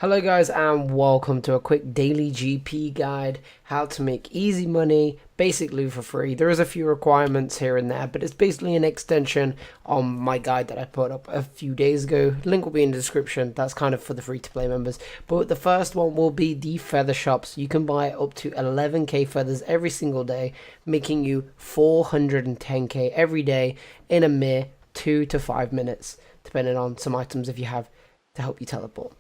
Hello guys and welcome to a quick daily GP guide, how to make easy money, basically for free. There is a few requirements here and there, but it's basically an extension on my guide that I put up a few days ago. Link will be in the description. That's kind of for the free to play members. But the first one will be the feather shops. You can buy up to 11k feathers every single day, making you 410k every day in a mere 2 to 5 minutes, depending on some items if you have to help you teleport.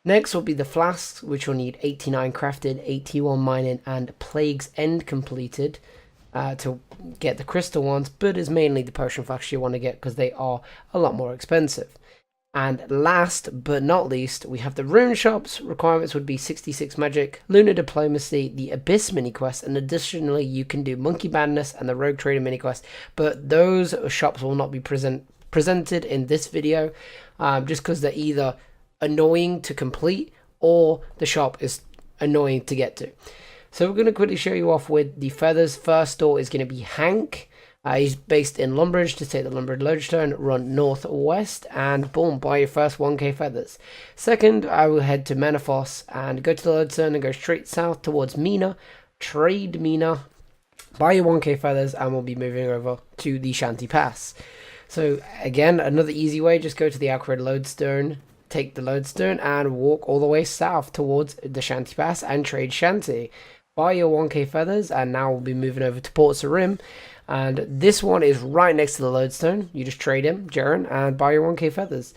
Next will be the Flasks, which will need 89 crafted, 81 mining, and Plague's End completed to get the crystal ones, but it's mainly the potion flasks you want to get because they are a lot more expensive. And last but not least, we have the rune shops. Requirements would be 66 magic, lunar diplomacy, the abyss mini quest, and additionally you can do monkey madness and the rogue trader mini quest, but those shops will not be presented in this video just because they're either annoying to complete or the shop is annoying to get to. So we're going to quickly show you off with the feathers. First store is going to be Hank. He's based in Lumbridge. To take the Lumbridge lodestone, run northwest and boom, buy your first 1k feathers. Second, I will head to Menafos and go to the lodestone and go straight south towards Mina, trade Mina, buy your 1k feathers, and we'll be moving over to the Shanty Pass. So again, another easy way, just go to the Alcred lodestone, take the lodestone and walk all the way south towards the Shanty Pass and trade Shanty. Buy your 1k feathers, and now we'll be moving over to Port Sarim, and this one is right next to the lodestone. You just trade him, Jaren, and buy your 1k feathers.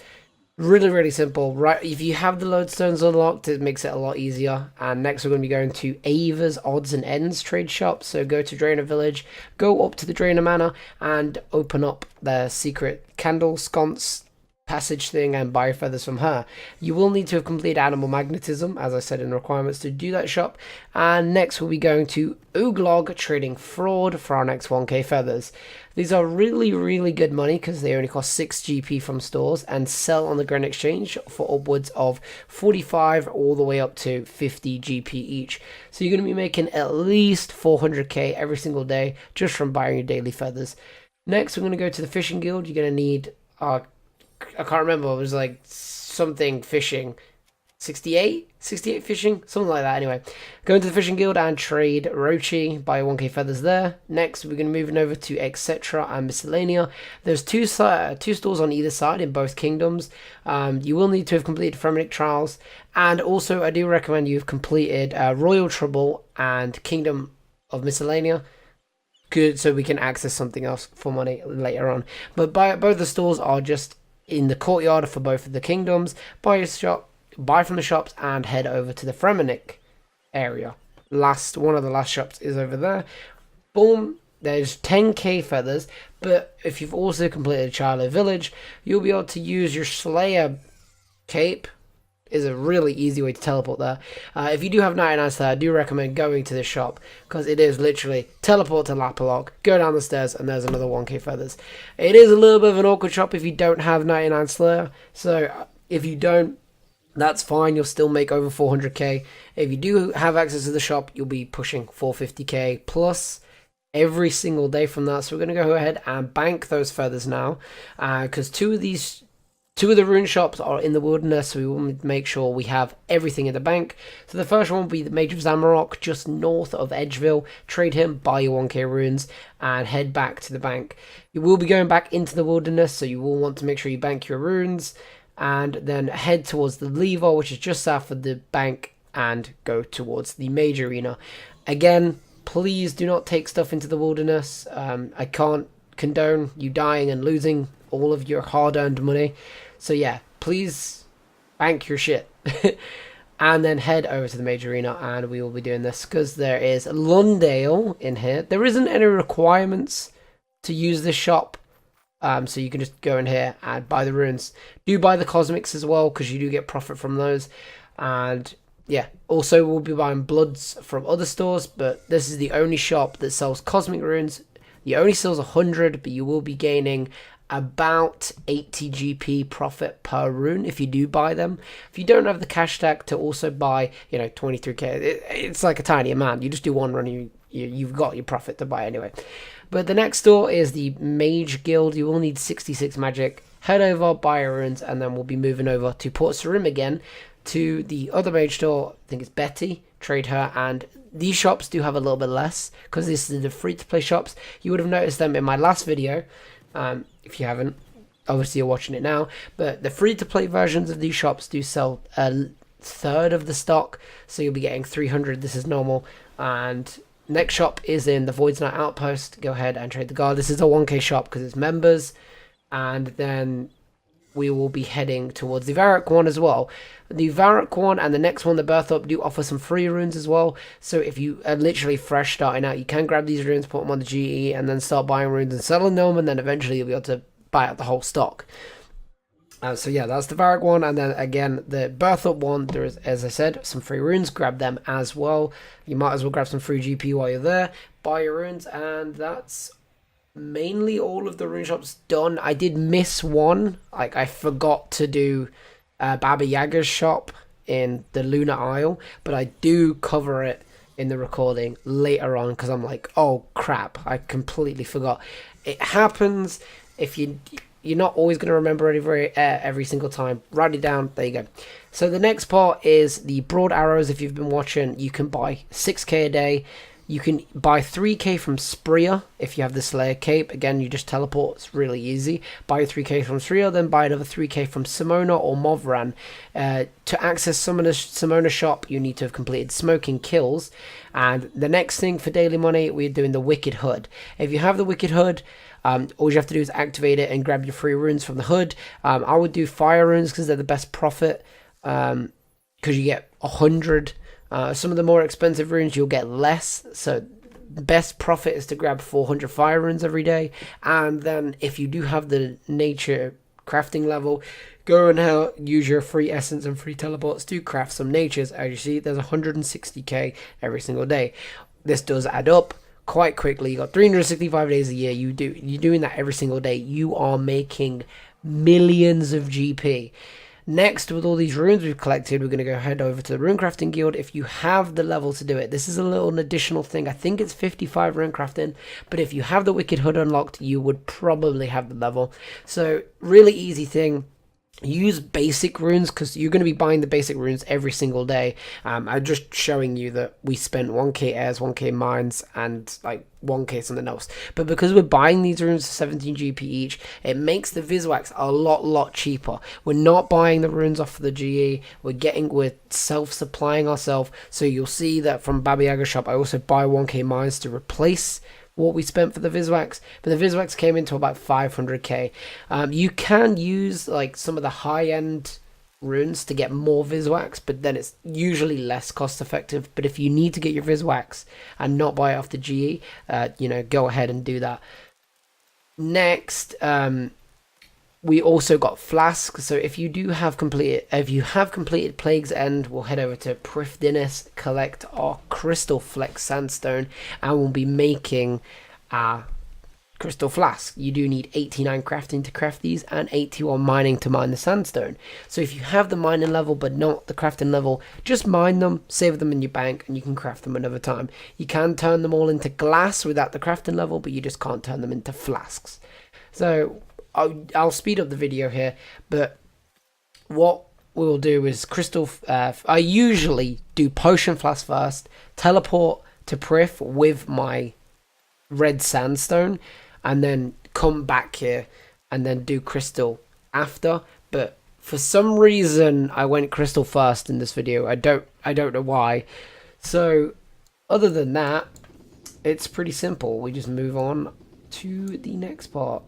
Really simple. Right, if you have the lodestones unlocked, it makes it a lot easier. And next we're going to be going to Ava's Odds and Ends trade shop. So go to Draenor Village, go up to the Draenor Manor and open up their secret candle sconce passage thing and buy feathers from her. You will need to have completed animal magnetism, as I said in the requirements, to do that shop. And next we'll be going to Uglog, trading fraud for our next 1k feathers. These are really good money because they only cost 6 GP from stores and sell on the Grand Exchange for upwards of 45 all the way up to 50 GP each. So you're going to be making at least 400k every single day just from buying your daily feathers. Next we're going to go to the fishing guild. You're going to need I can't remember, it was like something fishing, 68 fishing, something like that. Anyway, go into the fishing guild and trade Rochi, buy 1k feathers there. Next we're going to move over to etc and miscellanea. There's two stores on either side in both kingdoms. You will need to have completed Fremennik trials, and also I do recommend you've completed Royal Trouble and Kingdom of Miscellanea. Good, so we can access something else for money later on. But both the stores are just in the courtyard for both of the kingdoms. Buy from the shops and head over to the Fremennik area. One of the last shops is over there. Boom, there's 10k feathers, but if you've also completed Charlotte Village, you'll be able to use your Slayer cape. Is a really easy way to teleport there. If you do have 99 Slayer, I do recommend going to this shop because it is literally teleport to Lapalock, go down the stairs, and there's another 1k feathers. It is a little bit of an awkward shop if you don't have 99 Slayer, so if you don't, that's fine, you'll still make over 400k. If you do have access to the shop, you'll be pushing 450k plus every single day from that. So we're going to go ahead and bank those feathers now because two of the rune shops are in the wilderness, so we will make sure we have everything in the bank. So the first one will be the Mage of Zamarok, just north of Edgeville. Trade him, buy your 1k runes, and head back to the bank. You will be going back into the wilderness, so you will want to make sure you bank your runes, and then head towards the Lever, which is just south of the bank, and go towards the Mage Arena. Again, please do not take stuff into the wilderness. I can't condone you dying and losing all of your hard-earned money. So yeah, please bank your shit. And then head over to the Mage Arena, and we will be doing this because there is Lundale in here. There isn't any requirements to use this shop, so you can just go in here and buy the runes. Do buy the cosmics as well because you do get profit from those. And yeah, also we'll be buying bloods from other stores, but this is the only shop that sells cosmic runes. It only sells 100, but you will be gaining about 80 GP profit per rune if you do buy them. If you don't have the cash stack to also buy, 23k, it's like a tiny amount. You just do one run, you've got your profit to buy anyway. But the next store is the Mage Guild. You will need 66 magic. Head over, buy runes, and then we'll be moving over to Port Sarim again. to the other mage store. I think it's Betty. Trade her, and these shops do have a little bit less because this is the free-to-play shops. You would have noticed them in my last video. If you haven't, obviously you're watching it now. But the free-to-play versions of these shops do sell a third of the stock, so you'll be getting 300. This is normal. And next shop is in the Void's Night Outpost. Go ahead and trade the guard. This is a 1k shop because it's members. And then we will be heading towards the Varrock one as well. The Varrock one and the next one, the Birth Up, do offer some free runes as well. So if you are literally fresh starting out, you can grab these runes, put them on the GE, and then start buying runes and selling them, and then eventually you'll be able to buy out the whole stock. So yeah, that's the Varrock one, and then again, the Birth Up one, there is, as I said, some free runes, grab them as well. You might as well grab some free GP while you're there, buy your runes, and that's mainly all of the rune shops done. I did miss one, like I forgot to do Baba Yaga's shop in the Lunar Isle, but I do cover it in the recording later on because I'm like, oh crap, I completely forgot. It happens. If you're not always going to remember every single time, write it down. There you go. So the next part is the broad arrows. If you've been watching, you can buy 6k a day. You can buy 3k from Spreer if you have the Slayer Cape. Again, you just teleport. It's really easy. Buy 3k from Spreer, then buy another 3k from Simona or Movran. To access Simona shop, you need to have completed Smoking Kills. And the next thing for daily money, we're doing the Wicked Hood. If you have the Wicked Hood, all you have to do is activate it and grab your free runes from the hood. I would do fire runes because they're the best profit, because you get 100. Some of the more expensive runes you'll get less, so best profit is to grab 400 fire runes every day. And then if you do have the nature crafting level, go and use your free essence and free teleports to craft some natures. As you see, there's 160k every single day. This does add up quite quickly. You got 365 days a year. You're doing that every single day. You are making millions of GP. Next, with all these runes we've collected, we're going to go head over to the Runecrafting Guild. If you have the level to do it, this is a little additional thing. I think it's 55 Runecrafting, but if you have the Wicked Hood unlocked, you would probably have the level. So, really easy thing. Use basic runes because you're going to be buying the basic runes every single day. I'm just showing you that we spent 1k airs, 1k mines, and like 1k something else. But because we're buying these runes for 17 GP each, it makes the Viswax a lot cheaper. We're not buying the runes off of the GE. We're self-supplying ourselves. So you'll see that from Baba Yaga shop, I also buy 1k mines to replace what we spent for the Viswax, but the Viswax came into about 500k. You can use like some of the high-end runes to get more Viswax, but then it's usually less cost effective. But if you need to get your Viswax and not buy it off the GE, go ahead and do that. Next, we also got Flasks. So if you have completed Plague's End, we'll head over to Prifdinnis, collect our Crystal Flex Sandstone, and we'll be making a Crystal Flask. You do need 89 crafting to craft these and 81 mining to mine the sandstone. So if you have the mining level but not the crafting level, just mine them, save them in your bank, and you can craft them another time. You can turn them all into glass without the crafting level, but you just can't turn them into flasks. So I'll speed up the video here, but what we'll do is crystal. I usually do potion flask first, teleport to Prif with my red sandstone, and then come back here and then do crystal after. But for some reason, I went crystal first in this video. I don't know why. So other than that, it's pretty simple. We just move on to the next part.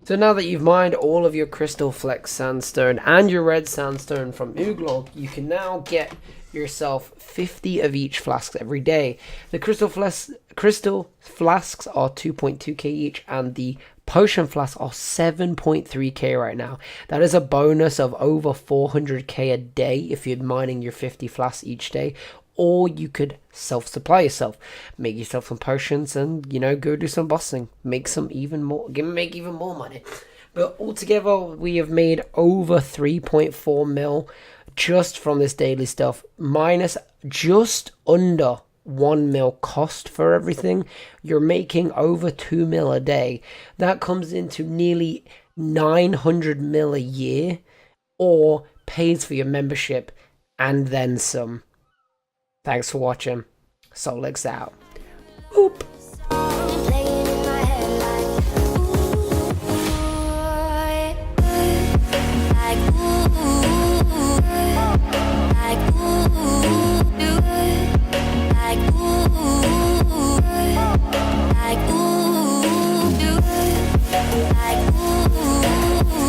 So now that you've mined all of your Crystal Flex Sandstone and your Red Sandstone from Ooglog, you can now get yourself 50 of each flask every day. The Crystal Flasks are 2.2k each, and the Potion Flasks are 7.3k right now. That is a bonus of over 400k a day if you're mining your 50 flasks each day. Or you could self-supply yourself, make yourself some potions, and go do some bossing, make even more money. But altogether, we have made over 3.4 mil just from this daily stuff, minus just under 1 mil cost for everything. You're making over 2 mil a day. That comes into nearly 900 mil a year, or pays for your membership and then some. Thanks for watching. Solhex out. Oop.